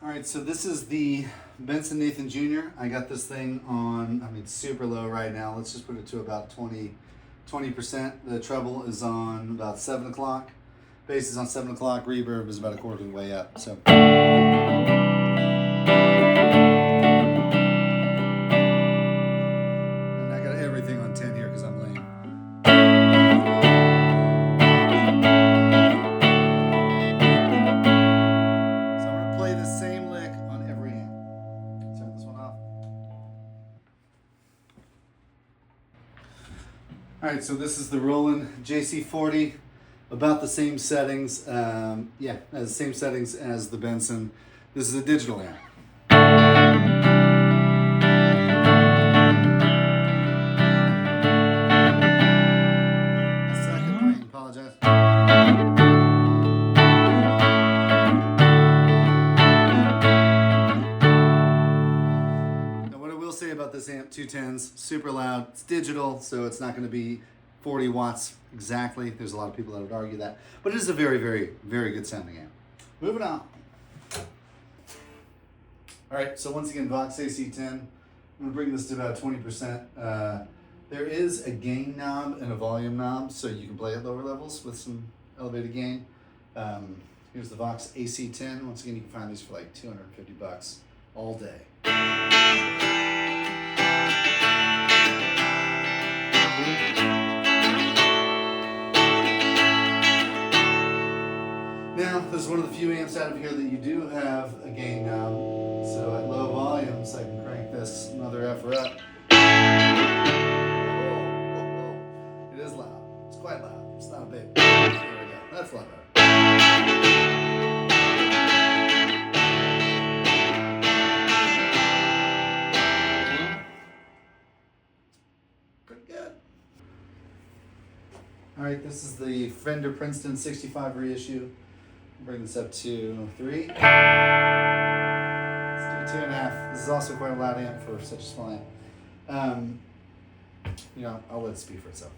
All right, so this is the Benson Nathan Jr. I got this thing on, super low right now. Let's just put it to about 20%. The treble is on about 7 o'clock. Bass is on 7 o'clock. Reverb is about a quarter of the way up. So. And I got everything on 10 here because I'm lame. All right, so this is the Roland JC40, about the same settings, the same settings as the Benson. This is a digital amp. A second, I apologize. Say about this amp, 210s, super loud. It's digital, so it's not going to be 40 watts exactly. There's a lot of people that would argue that, but it is a very, very, very good sounding amp. Moving on. All right, so once again, VOX Ac10. I'm going to bring this to about 20%. There is a gain knob and a volume knob, so you can play at lower levels with some elevated gain. Here's the VOX Ac10. Once again, you can find these for like $250 all day. Now, this is one of the few amps out of here that you do have a gain knob. So at low volumes, I can crank this mother effer up. It is loud. It's quite loud. It's not a big. There we go. That's a lot better. All right, this is the Fender Princeton 65 reissue. Bring this up to 3. Let's do 2.5. This is also quite a loud amp for such a small amp. I'll let it speak for itself.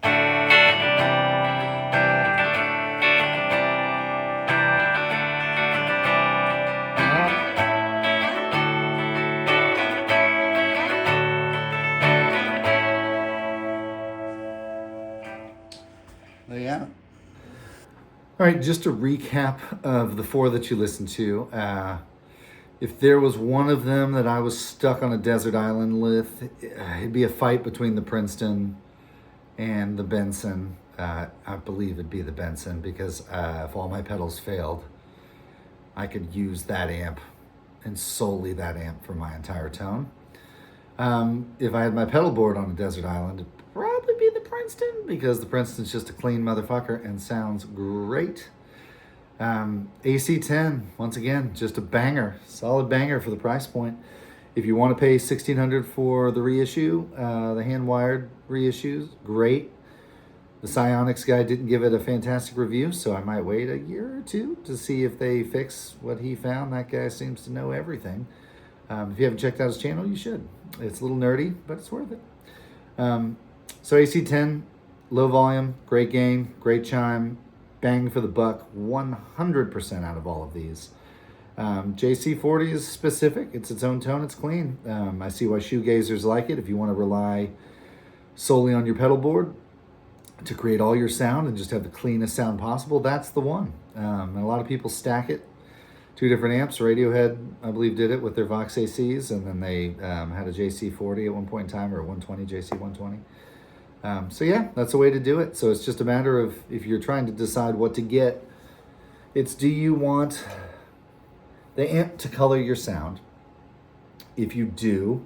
There you have it. All right, just a recap of the 4 that you listened to. If there was one of them that I was stuck on a desert island with, it'd be a fight between the Princeton and the Benson. I believe it'd be the Benson because if all my pedals failed, I could use that amp and solely that amp for my entire tone. If I had my pedal board on a desert island, it'd probably be the Princeton because the Princeton's just a clean motherfucker and sounds great. AC10, once again, just a banger, solid banger for the price point. If you want to pay $1,600 for the reissue, the hand-wired reissues, great. The Psionics guy didn't give it a fantastic review, so I might wait a year or two to see if they fix what he found. That guy seems to know everything. If you haven't checked out his channel, you should. It's a little nerdy, but it's worth it. So AC10, low volume, great gain, great chime, bang for the buck, 100% out of all of these. JC40 is specific. It's its own tone. It's clean. I see why shoegazers like it. If you want to rely solely on your pedal board to create all your sound and just have the cleanest sound possible, that's the one. And a lot of people stack it. 2 different amps. Radiohead, I believe, did it with their VOX ACs, and then they had a JC40 at one point in time, or a 120, JC120. So yeah, that's a way to do it. So it's just a matter of, if you're trying to decide what to get, it's, do you want the amp to color your sound? If you do,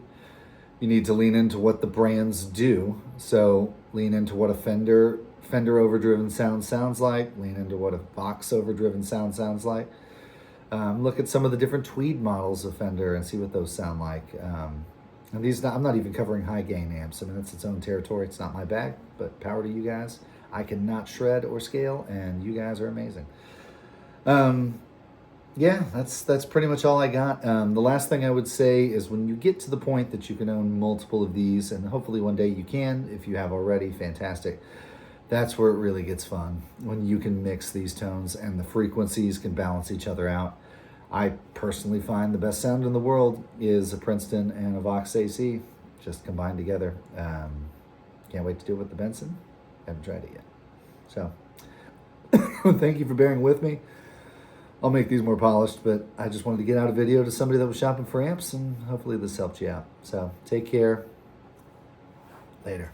you need to lean into what the brands do. So lean into what a Fender overdriven sound sounds like. Lean into what a VOX overdriven sound sounds like. Look at some of the different tweed models of Fender and see what those sound like. And these, I'm not even covering high gain amps. I mean, that's its own territory. It's not my bag, but power to you guys. I cannot shred or scale, and you guys are amazing. Yeah, that's pretty much all I got. The last thing I would say is, when you get to the point that you can own multiple of these, and hopefully one day you can, if you have already, fantastic. That's where it really gets fun, when you can mix these tones and the frequencies can balance each other out. I personally find the best sound in the world is a Princeton and a VOX AC, just combined together. Can't wait to do it with the Benson. Haven't tried it yet. So, thank you for bearing with me. I'll make these more polished, but I just wanted to get out a video to somebody that was shopping for amps, and hopefully this helped you out. So, take care. Later.